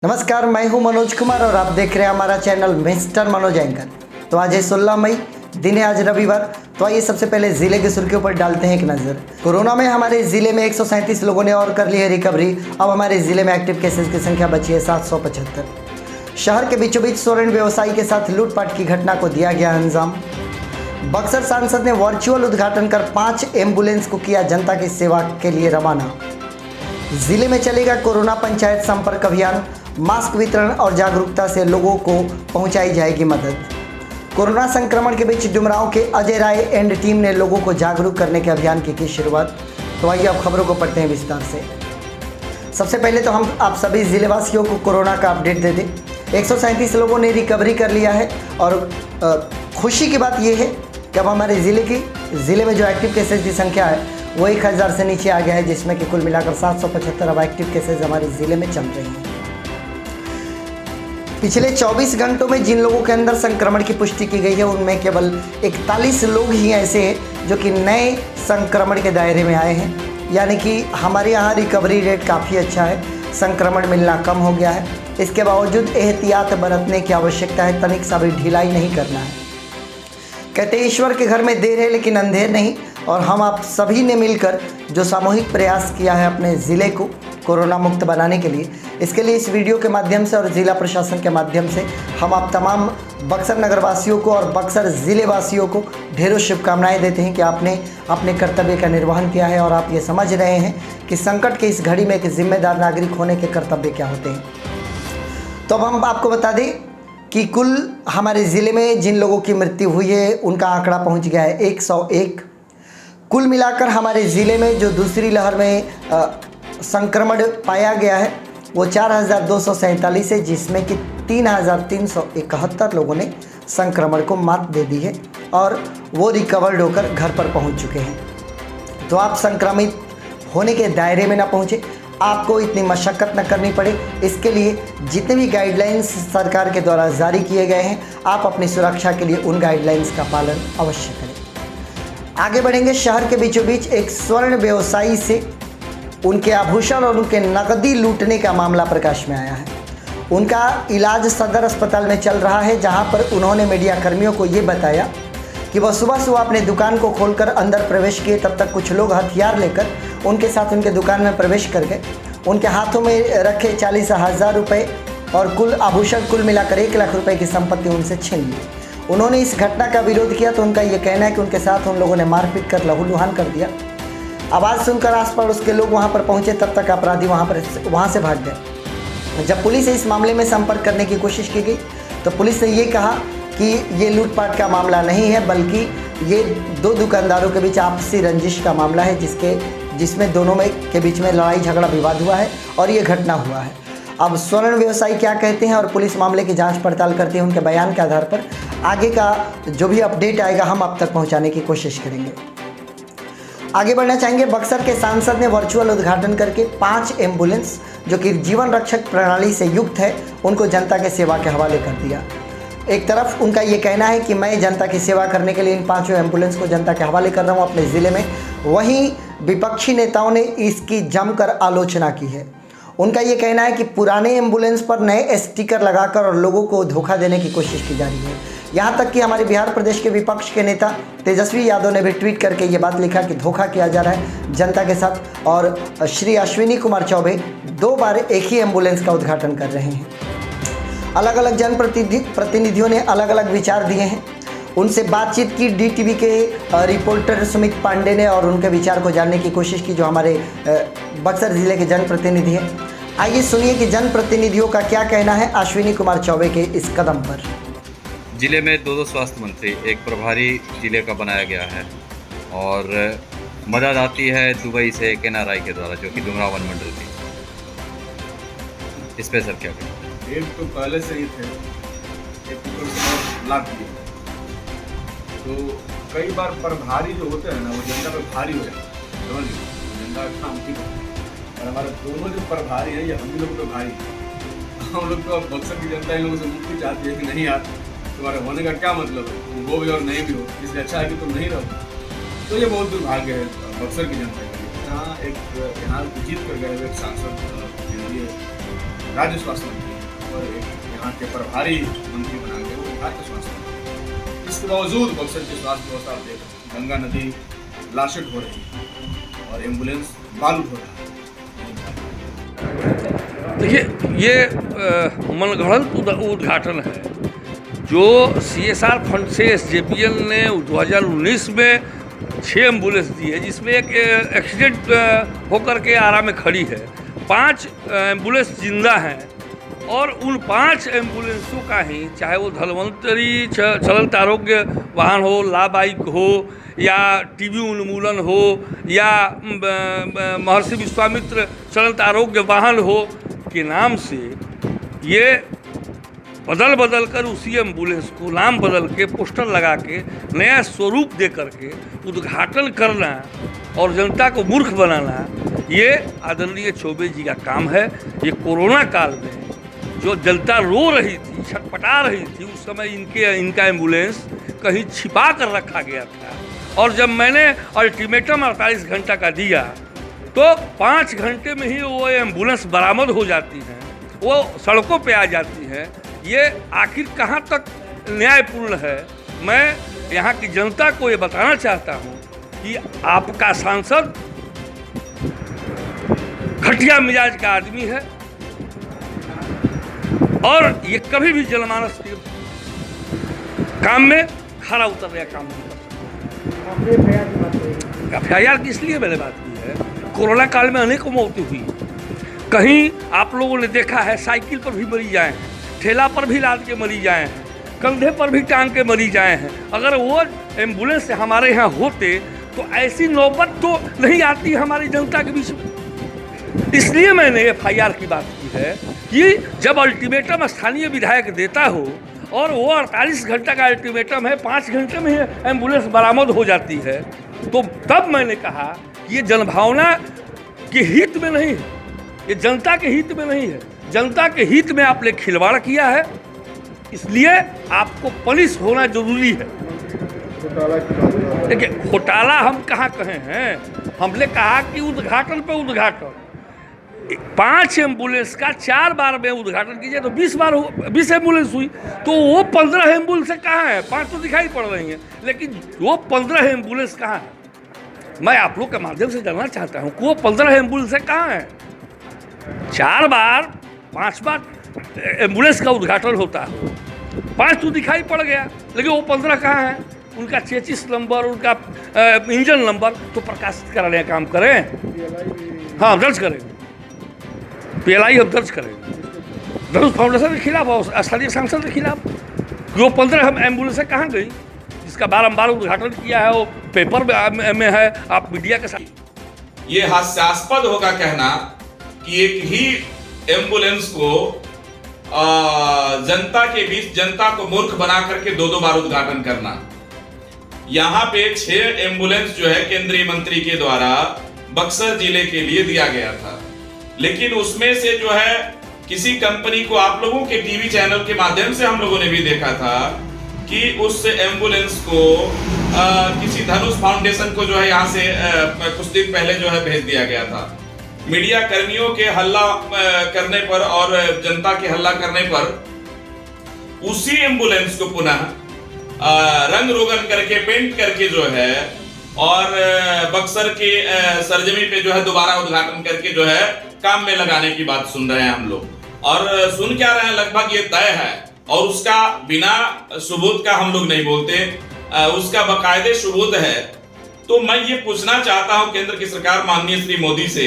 नमस्कार, मैं हूं मनोज कुमार और आप देख रहे हैं हमारा चैनल मिस्टर मनोज एंकर। तो आज है 16 मई, दिन है आज रविवार। तो आइए सबसे पहले जिले की सुर्खियों पर डालते हैं एक नज़र। कोरोना में हमारे जिले में 137 लोगों ने और कर ली है रिकवरी। अब हमारे जिले में एक्टिव केसेस की संख्या बची है 775। शहर के बीचों बीच स्वर्ण व्यवसायी के साथ लूटपाट की घटना को दिया गया अंजाम। बक्सर सांसद ने वर्चुअल उद्घाटन कर 5 एम्बुलेंस को किया जनता की सेवा के लिए रवाना। जिले में चलेगा कोरोना पंचायत संपर्क अभियान। मास्क वितरण और जागरूकता से लोगों को पहुंचाई जाएगी मदद। कोरोना संक्रमण के बीच डुमरांव के अजय राय एंड टीम ने लोगों को जागरूक करने के अभियान की शुरुआत। तो आइए अब खबरों को पढ़ते हैं विस्तार से। सबसे पहले तो हम आप सभी जिलेवासियों को कोरोना का अपडेट दे दें। 137 लोगों ने रिकवरी कर लिया है और खुशी की बात यह है कि अब हमारे ज़िले में जो एक्टिव केसेज की संख्या है वो 1000 से नीचे आ गया है, जिसमें कि कुल मिलाकर 775 अब एक्टिव केसेज हमारे ज़िले में चल रहे हैं। पिछले 24 घंटों में जिन लोगों के अंदर संक्रमण की पुष्टि की गई है उनमें केवल 41 लोग ही ऐसे हैं जो कि नए संक्रमण के दायरे में आए हैं, यानी कि हमारे यहाँ रिकवरी रेट काफ़ी अच्छा है, संक्रमण मिलना कम हो गया है। इसके बावजूद एहतियात बरतने की आवश्यकता है, तनिक सा भी ढिलाई नहीं करना है। कहते ईश्वर के घर में देर है लेकिन अंधेर नहीं, और हम आप सभी ने मिलकर जो सामूहिक प्रयास किया है अपने ज़िले को कोरोना मुक्त बनाने के लिए, इसके लिए इस वीडियो के माध्यम से और ज़िला प्रशासन के माध्यम से हम आप तमाम बक्सर नगरवासियों को और बक्सर ज़िले वासियों को ढेरों शुभकामनाएं देते हैं कि आपने अपने कर्तव्य का निर्वहन किया है और आप ये समझ रहे हैं कि संकट के इस घड़ी में एक जिम्मेदार नागरिक होने के कर्तव्य क्या होते हैं। तो अब हम आपको बता दें कि कुल हमारे ज़िले में जिन लोगों की मृत्यु हुई है उनका आंकड़ा पहुँच गया है 101। कुल मिलाकर हमारे ज़िले में जो दूसरी लहर में संक्रमण पाया गया है वो 4247 है, जिसमें कि 3371 लोगों ने संक्रमण को मात दे दी है और वो रिकवर्ड होकर घर पर पहुंच चुके हैं। तो आप संक्रमित होने के दायरे में ना पहुंचे, आपको इतनी मशक्क़त न करनी पड़े, इसके लिए जितने भी गाइडलाइंस सरकार के द्वारा जारी किए गए हैं आप अपनी सुरक्षा के लिए उन गाइडलाइंस का पालन अवश्य करें। आगे बढ़ेंगे। शहर के बीचों बीच एक स्वर्ण व्यवसायी से उनके आभूषण और उनके नकदी लूटने का मामला प्रकाश में आया है। उनका इलाज सदर अस्पताल में चल रहा है, जहां पर उन्होंने मीडिया कर्मियों को ये बताया कि वह सुबह अपने दुकान को खोलकर अंदर प्रवेश किए, तब तक कुछ लोग हथियार लेकर उनके साथ उनके दुकान में प्रवेश कर गए। उनके हाथों में रखे 40,000 रुपये और कुल आभूषण कुल मिलाकर 1 लाख रुपये की संपत्ति उनसे छीन ली। उन्होंने इस घटना का विरोध किया तो उनका यह कहना है कि उनके साथ उन लोगों ने मारपीट कर लहूलुहान कर दिया। आवाज़ सुनकर आसपास उसके लोग वहां पर पहुंचे, तब तक अपराधी वहां से भाग गए। जब पुलिस से इस मामले में संपर्क करने की कोशिश की गई तो पुलिस ने ये कहा कि ये लूटपाट का मामला नहीं है, बल्कि ये 2 दुकानदारों के बीच आपसी रंजिश का मामला है, जिसमें दोनों के बीच में लड़ाई झगड़ा विवाद हुआ है और ये घटना हुआ है। अब स्वर्ण व्यवसायी क्या कहते हैं और पुलिस मामले की जांच पड़ताल करती है, उनके बयान के आधार पर आगे का जो भी अपडेट आएगा हम आप तक पहुंचाने की कोशिश करेंगे। आगे बढ़ना चाहेंगे। बक्सर के सांसद ने वर्चुअल उद्घाटन करके 5 एम्बुलेंस जो कि जीवन रक्षक प्रणाली से युक्त है उनको जनता के सेवा के हवाले कर दिया। एक तरफ उनका ये कहना है कि मैं जनता की सेवा करने के लिए इन 5 एम्बुलेंस को जनता के हवाले कर रहा हूँ अपने ज़िले में, वहीं विपक्षी नेताओं ने इसकी जमकर आलोचना की है। उनका ये कहना है कि पुराने एम्बुलेंस पर नए स्टिकर लगाकर और लोगों को धोखा देने की कोशिश की जा रही है। यहाँ तक कि हमारे बिहार प्रदेश के विपक्ष के नेता तेजस्वी यादव ने भी ट्वीट करके ये बात लिखा कि धोखा किया जा रहा है जनता के साथ, और श्री अश्विनी कुमार चौबे 2 बार एक ही एम्बुलेंस का उद्घाटन कर रहे हैं। अलग अलग जनप्रतिनिधियों ने अलग अलग विचार दिए हैं। उनसे बातचीत की DTV के रिपोर्टर सुमित पांडे ने और उनके विचार को जानने की कोशिश की, जो हमारे बक्सर ज़िले के जनप्रतिनिधि हैं। आइए सुनिए कि जनप्रतिनिधियों का क्या कहना है अश्विनी कुमार चौबे के इस कदम पर। जिले में 2 स्वास्थ्य मंत्री, एक प्रभारी जिले का बनाया गया है और मदद आती है दुबई से NRI के द्वारा, जो कि डुमरांव वन मंडल की। इस पर सर क्या कहें? एक तो पहले से ही थे, एक ऊपर से लाभ दिए, तो कई बार प्रभारी जो होते हैं ना वो जनता पर भारी हो जाते हैं, समझ लीजिए जनता का काम ठीक है। और हमारे दोनों जो प्रभारी हैं ये हम ही लोग तो भारी हैं। हम लोग तो बक्सर की जनता इन लोगों से मुक्ति चाहती है कि नहीं यार तुम्हारे होने का क्या मतलब है, तुम हो भी और नहीं भी हो, इससे अच्छा है कि तुम नहीं रहो। तो ये बहुत दुर्भाग्य है बक्सर की जनता के लिए। यहाँ एक जीत कर गए एक सांसद राज्य स्वास्थ्य मंत्री और एक यहाँ के प्रभारी मंत्री बना गए, वो बिहार के स्वास्थ्य मंत्री। इसके बावजूद बक्सर की स्वास्थ्य व्यवस्था आप देख रहे हैं, गंगा नदी लाशित हो रही है और एम्बुलेंस बालूट हो रहा है। देखिए, ये मनगढ़ंत उद्घाटन है जो CSR फंड से SJPL ने 2019 में 6 एम्बुलेंस दी है, जिसमें एक एक्सीडेंट होकर के आरा में खड़ी है। 5 एम्बुलेंस जिंदा हैं और उन 5 एम्बुलेंसों का ही, चाहे वो धन्वंतरी चलंत आरोग्य वाहन हो, लाबाइक हो, या TB उन्मूलन हो, या महर्षि विश्वामित्र चलंत आरोग्य वाहन हो के नाम से ये बदल कर उसी एम्बुलेंस को नाम बदल के पोस्टर लगा के नया स्वरूप दे करके उद्घाटन करना और जनता को मूर्ख बनाना, ये आदरणीय चौबे जी का काम है। ये कोरोना काल में जो जनता रो रही थी, छटपटा रही थी, उस समय इनका एम्बुलेंस कहीं छिपा कर रखा गया था। और जब मैंने अल्टीमेटम 48 घंटा का दिया तो 5 घंटे में ही वो एम्बुलेंस बरामद हो जाती हैं, वो सड़कों पे आ जाती हैं। ये आखिर कहाँ तक न्यायपूर्ण है? मैं यहाँ की जनता को ये बताना चाहता हूँ कि आपका सांसद घटिया मिजाज का आदमी है और ये कभी भी जनमानस के काम में खरा उतरने का काम नहीं करता। FIR की इसलिए मैंने बात की है, कोरोना काल में अनेकों मौतें हुई। कहीं आप लोगों ने देखा है साइकिल पर भी मरी जाए हैं, ठेला पर भी लाद के मरी जाए हैं, कंधे पर भी टांग के मरी जाए हैं। अगर वो एम्बुलेंस हमारे यहाँ होते तो ऐसी नौबत तो नहीं आती हमारी जनता के बीच में। इसलिए मैंने FIR की बात की है कि जब अल्टीमेटम स्थानीय विधायक देता हो और वो 48 घंटा का अल्टीमेटम है, 5 घंटे में ही एम्बुलेंस बरामद हो जाती है, तो तब मैंने कहा कि ये जनभावना के हित में नहीं है, ये जनता के हित में नहीं है। जनता के हित में आपने खिलवाड़ किया है, इसलिए आपको पनिश होना जरूरी है। देखिए, घोटाला हम कहाँ कहे हैं? हमने कहा कि उद्घाटन पे उद्घाटन, 5 एम्बुलेंस का 4 बार में उद्घाटन कीजिए तो 20 एम्बुलेंस हुई, तो वो 15 एम्बुलेंस कहाँ है? 5 तो दिखाई पड़ रही हैं, लेकिन वो 15 एम्बुलेंस कहाँ है? मैं आप लोग के माध्यम से जानना चाहता हूँ कि वो 15 एम्बुलेंस कहाँ है? 4 बार 5 बार एम्बुलेंस का उद्घाटन होता है, 5 तो दिखाई पड़ गया, लेकिन वो 15 कहाँ है? उनका चेचिस नंबर, उनका इंजन नंबर तो प्रकाशित कराने का काम करें। हाँ, दर्ज करेंगे, PLI हम दर्ज करेंगे धनुष फाउंडेशन के खिलाफ और स्थानीय सांसद के खिलाफ। वो 15 एम्बुलेंस कहाँ गई जिसका बारंबार उद्घाटन किया है, वो पेपर में है, आप मीडिया के साथ। ये हास्यास्पद होगा कहना कि एक ही एम्बुलेंस को जनता के बीच जनता को मूर्ख बना करके 2 बार उद्घाटन करना। यहाँ पे 6 एम्बुलेंस जो है केंद्रीय मंत्री के द्वारा बक्सर जिले के लिए दिया गया था, लेकिन उसमें से जो है किसी कंपनी को, आप लोगों के टीवी चैनल के माध्यम से हम लोगों ने भी देखा था कि उस एम्बुलेंस को किसी धनुष फाउंडेशन को जो है यहाँ से कुछ दिन पहले जो है भेज दिया गया था। मीडिया कर्मियों के हल्ला करने पर और जनता के हल्ला करने पर उसी एम्बुलेंस को पुनः रंग रोगन करके, पेंट करके जो है और बक्सर के सरजमी पे जो है दोबारा उद्घाटन करके जो है काम में लगाने की बात सुन रहे हैं हम लोग। और सुन क्या रहे हैं, लगभग ये तय है और उसका बिना सबूत का हम लोग नहीं बोलते, उसका बाकायदे सबूत है। तो मैं ये पूछना चाहता हूं केंद्र की सरकार माननीय श्री मोदी से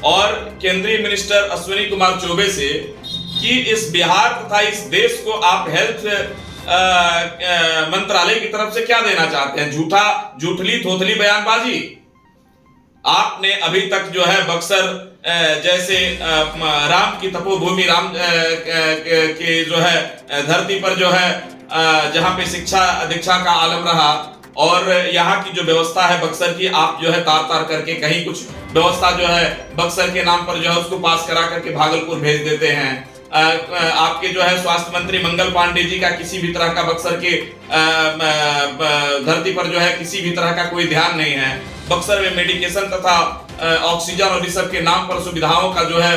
और केंद्रीय मिनिस्टर अश्विनी कुमार चौबे से कि इस बिहार तथा इस देश को आप हेल्थ मंत्रालय की तरफ से क्या देना चाहते हैं? झूठली थोथली बयानबाजी। आपने अभी तक जो है बक्सर जैसे राम की तपोभूमि, राम के जो है धरती पर जो है जहां पे शिक्षा दीक्षा का आलम रहा और यहाँ की जो व्यवस्था है बक्सर की, आप जो है तार करके कहीं कुछ व्यवस्था जो है बक्सर के नाम पर जो है उसको पास करा करके भागलपुर भेज देते हैं। आपके जो है स्वास्थ्य मंत्री मंगल पांडे जी का किसी भी तरह का बक्सर के धरती पर जो है किसी भी तरह का कोई ध्यान नहीं है। बक्सर में मेडिकेशन तथा ऑक्सीजन और इस सब के नाम पर सुविधाओं का जो है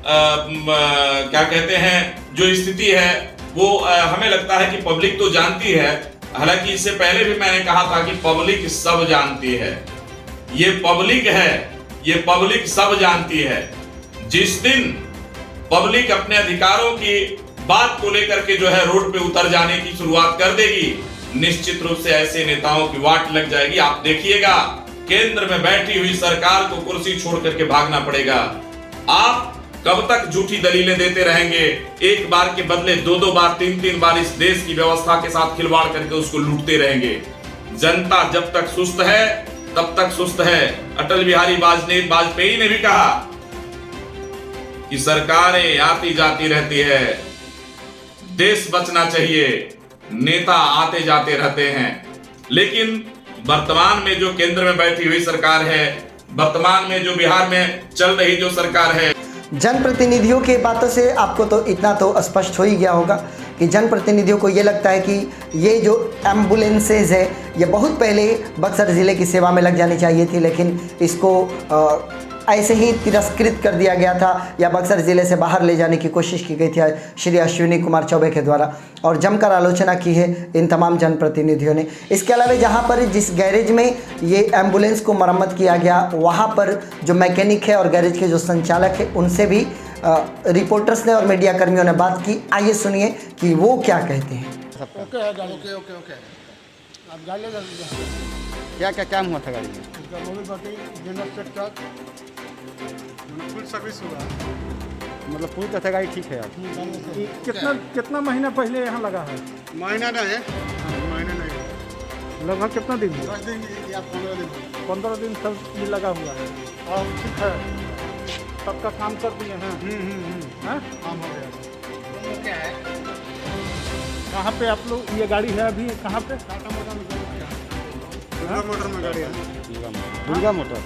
क्या कहते हैं जो स्थिति है वो हमें लगता है कि पब्लिक तो जानती है। हालांकि इससे पहले भी मैंने कहा था कि पब्लिक सब जानती है। ये पब्लिक है, ये पब्लिक सब जानती है। जिस दिन पब्लिक अपने अधिकारों की बात को लेकर के जो है रोड पे उतर जाने की शुरुआत कर देगी, निश्चित रूप से ऐसे नेताओं की वाट लग जाएगी। आप देखिएगा केंद्र में बैठी हुई सरकार को कुर्सी छोड़ करके भागना पड़ेगा। आप कब तक झूठी दलीलें देते रहेंगे? एक बार के बदले दो बार, तीन बार इस देश की व्यवस्था के साथ खिलवाड़ करके उसको लूटते रहेंगे। जनता जब तक सुस्त है तब तक सुस्त है। अटल बिहारी वाजपेयी ने भी कहा कि सरकारें आती जाती रहती है, देश बचना चाहिए, नेता आते जाते रहते हैं। लेकिन वर्तमान में जो केंद्र में बैठी हुई सरकार है, वर्तमान में जो बिहार में चल रही जो सरकार है, जनप्रतिनिधियों के बातों से आपको तो इतना तो स्पष्ट हो ही गया होगा कि जनप्रतिनिधियों को ये लगता है कि ये जो एम्बुलेंसेज है ये बहुत पहले बक्सर ज़िले की सेवा में लग जानी चाहिए थी, लेकिन इसको ऐसे ही तिरस्कृत कर दिया गया था या बक्सर ज़िले से बाहर ले जाने की कोशिश की गई थी श्री अश्विनी कुमार चौबे के द्वारा, और जमकर आलोचना की है इन तमाम जनप्रतिनिधियों ने। इसके अलावा जहां पर जिस गैरेज में ये एम्बुलेंस को मरम्मत किया गया वहां पर जो मैकेनिक है और गैरेज के जो संचालक है उनसे भी रिपोर्टर्स ने और मीडिया कर्मियों ने बात की। आइए सुनिए कि वो क्या कहते हैं। ओके है गाड़ी, ओके ओके ओके। आप गाड़ी ले जाइए। क्या क्या काम हुआ था गाड़ी में? इसका मोबिल बाकी जनरल सेक्टर फुल सर्विस हुआ, मतलब पूरी तरह से गाड़ी ठीक है। कितना महीना पहले यहाँ लगा है? महीना नहीं है, महीना नहीं, लगभग कितना दिन? 10 दिन या 15 दिन। 15 दिन सब ये लगा हुआ है और ठीक है, सबका काम कर दिए हैं। काम हो गया। क्या है, कहाँ पे आप लोग ये गाड़ी है अभी? कहाँ पे? दुर्गा मोटर में गाड़ी है। दुर्गा मोटर।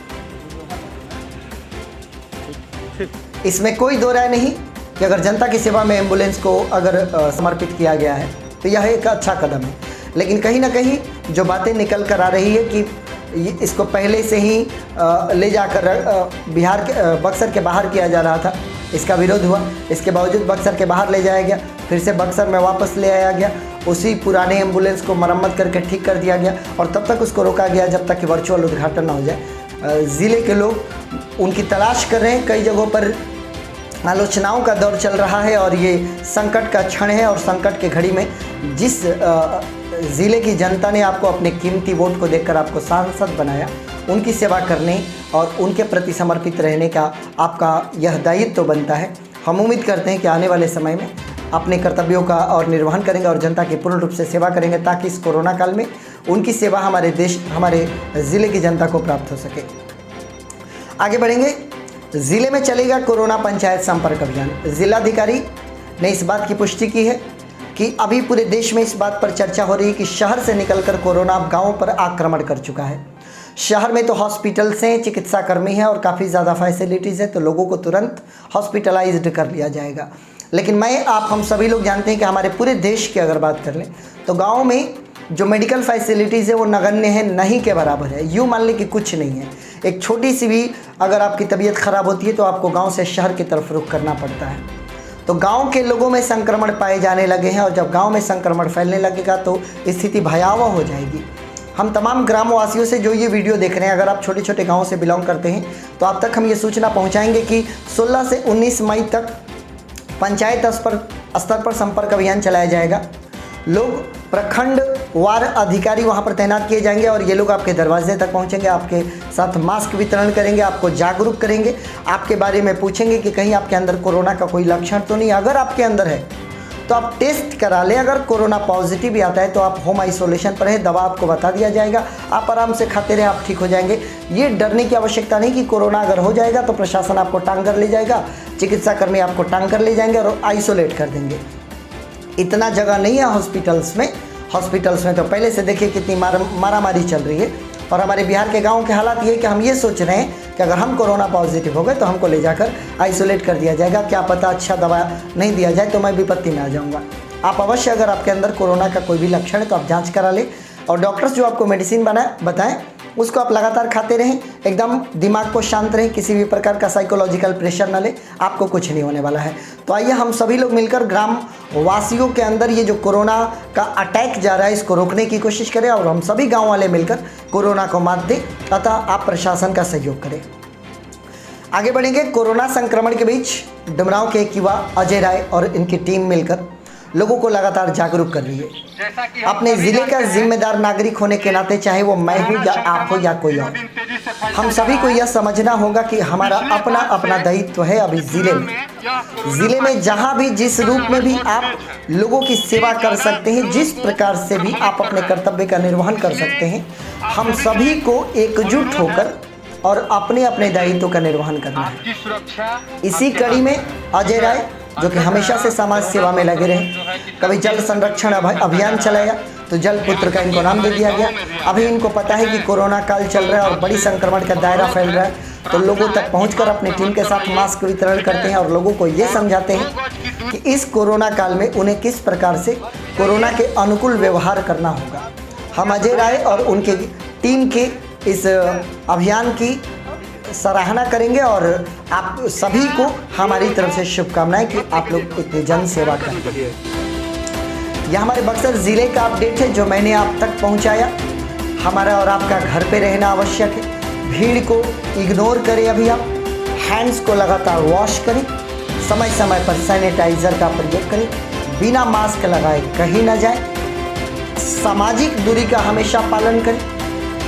इसमें कोई दो राय नहीं कि अगर जनता की सेवा में एम्बुलेंस को अगर समर्पित किया गया है तो यह एक अच्छा कदम है, लेकिन कहीं ना कहीं जो बातें निकल कर आ रही है कि इसको पहले से ही ले जाकर बिहार के बक्सर के बाहर किया जा रहा था, इसका विरोध हुआ, इसके बावजूद बक्सर के बाहर ले जाया गया, फिर से बक्सर में वापस ले आया गया, उसी पुराने एम्बुलेंस को मरम्मत करके ठीक कर दिया गया और तब तक उसको रोका गया जब तक कि वर्चुअल उद्घाटन ना हो जाए। ज़िले के लोग उनकी तलाश कर रहे हैं, कई जगहों पर आलोचनाओं का दौर चल रहा है और ये संकट का क्षण है और संकट के घड़ी में जिस ज़िले की जनता ने आपको अपने कीमती वोट को देकर आपको सांसद बनाया, उनकी सेवा करने और उनके प्रति समर्पित रहने का आपका यह दायित्व तो बनता है। हम उम्मीद करते हैं कि आने वाले समय में अपने कर्तव्यों का और निर्वहन करेंगे और जनता की पूर्ण रूप से सेवा करेंगे ताकि इस कोरोना काल में उनकी सेवा हमारे देश, हमारे ज़िले की जनता को प्राप्त हो सके। आगे बढ़ेंगे। ज़िले में चलेगा कोरोना पंचायत संपर्क अभियान। जिलाधिकारी ने इस बात की पुष्टि की है कि अभी पूरे देश में इस बात पर चर्चा हो रही है कि शहर से निकलकर कोरोना अब गाँवों पर आक्रमण कर चुका है। शहर में तो हॉस्पिटल्स हैं, चिकित्सा कर्मी हैं और काफ़ी ज़्यादा फैसिलिटीज़ है, तो लोगों को तुरंत हॉस्पिटलाइज्ड कर लिया जाएगा। लेकिन हम सभी लोग जानते हैं कि हमारे पूरे देश की अगर बात कर लें तो गाँव में जो मेडिकल फैसिलिटीज़ है वो नगण्य है, नहीं के बराबर है। यूँ मान लें कि कुछ नहीं है। एक छोटी सी भी अगर आपकी तबीयत ख़राब होती है तो आपको गांव से शहर की तरफ रुख करना पड़ता है। तो गांव के लोगों में संक्रमण पाए जाने लगे हैं और जब गांव में संक्रमण फैलने लगेगा तो स्थिति भयावह हो जाएगी। हम तमाम ग्रामवासियों से जो ये वीडियो देख रहे हैं, अगर आप छोटे छोटे गाँव से बिलोंग करते हैं तो आप तक हम ये सूचना पहुँचाएँगे कि 16 से 19 मई तक पंचायत स्तर पर संपर्क अभियान चलाया जाएगा। लोग प्रखंड वार अधिकारी वहां पर तैनात किए जाएंगे और ये लोग आपके दरवाजे तक पहुंचेंगे, आपके साथ मास्क वितरण करेंगे, आपको जागरूक करेंगे, आपके बारे में पूछेंगे कि कहीं आपके अंदर कोरोना का कोई लक्षण तो नहीं। अगर आपके अंदर है तो आप टेस्ट करा लें। अगर कोरोना पॉजिटिव भी आता है तो आप होम आइसोलेशन पर है, दवा आपको बता दिया जाएगा, आप आराम से खाते रहें, आप ठीक हो जाएंगे। ये डरने की आवश्यकता नहीं कि कोरोना अगर हो जाएगा तो प्रशासन आपको टांग कर ले जाएगा, चिकित्सा कर्मी आपको टांग कर ले जाएंगे और आइसोलेट कर देंगे। इतना जगह नहीं है हॉस्पिटल्स में तो पहले से देखिए कितनी मारामारी चल रही है। और हमारे बिहार के गाँव के हालात ये कि हम ये सोच रहे हैं कि अगर हम कोरोना पॉजिटिव हो गए तो हमको ले जाकर आइसोलेट कर दिया जाएगा, क्या पता अच्छा दवा नहीं दिया जाए तो मैं विपत्ति में आ जाऊँगा। आप अवश्य अगर आपके अंदर कोरोना का कोई भी लक्षण है तो आप जाँच करा लें और डॉक्टर्स जो आपको मेडिसिन बताएं उसको आप लगातार खाते रहें, एकदम दिमाग को शांत रहें, किसी भी प्रकार का साइकोलॉजिकल प्रेशर ना लें, आपको कुछ नहीं होने वाला है। तो आइए हम सभी लोग मिलकर ग्राम वासियों के अंदर ये जो कोरोना का अटैक जा रहा है इसको रोकने की कोशिश करें और हम सभी गाँव वाले मिलकर कोरोना को मात दें तथा आप प्रशासन का सहयोग करें। आगे बढ़ेंगे। कोरोना संक्रमण के बीच डुमरांव के एक युवा अजय राय और इनकी टीम मिलकर लोगों को लगातार जागरूक कर रही है। अपने ज़िले का जिम्मेदार नागरिक होने के नाते, चाहे वो मैं हूँ या आप हो या कोई और, हम सभी को यह समझना होगा कि हमारा अपना अपना दायित्व है। अभी ज़िले में जहाँ भी जिस रूप में भी आप लोगों की सेवा कर सकते हैं, जिस प्रकार से भी आप अपने कर्तव्य का निर्वहन कर सकते हैं, हम सभी को एकजुट होकर और अपने अपने दायित्व का निर्वहन करना है। इसी कड़ी में अजय राय, जो कि हमेशा से समाज सेवा में लगे रहे, कभी जल संरक्षण अभियान चलाया तो जल पुत्र का इनको नाम दे दिया गया। अभी इनको पता है कि कोरोना काल चल रहा है और बड़ी संक्रमण का दायरा फैल रहा है, तो लोगों तक पहुंचकर अपनी टीम के साथ मास्क वितरण करते हैं और लोगों को ये समझाते हैं कि इस कोरोना काल में उन्हें किस प्रकार से कोरोना के अनुकूल व्यवहार करना होगा। हम अजय राय और उनके टीम के इस अभियान की सराहना करेंगे और आप सभी को हमारी तरफ से शुभकामनाएं कि आप लोग इतनी जन सेवा करें। यह हमारे बक्सर ज़िले का अपडेट है जो मैंने आप तक पहुंचाया। हमारा और आपका घर पे रहना आवश्यक है। भीड़ को इग्नोर करें। अभी आप हैंड्स को लगातार वॉश करें, समय समय पर सैनिटाइज़र का प्रयोग करें, बिना मास्क लगाए कहीं ना जाएं, सामाजिक दूरी का हमेशा पालन करें,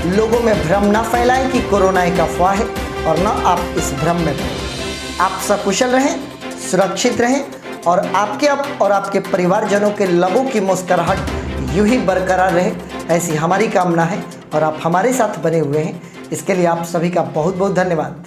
लोगों में भ्रम ना फैलाएं कि कोरोना एक अफवाह है और ना आप इस भ्रम में रहें। आप सकुशल रहें, सुरक्षित रहें और आपके परिवारजनों के लोगों की मुस्कुराहट यूं ही बरकरार रहे, ऐसी हमारी कामना है और आप हमारे साथ बने हुए हैं। इसके लिए आप सभी का बहुत बहुत धन्यवाद।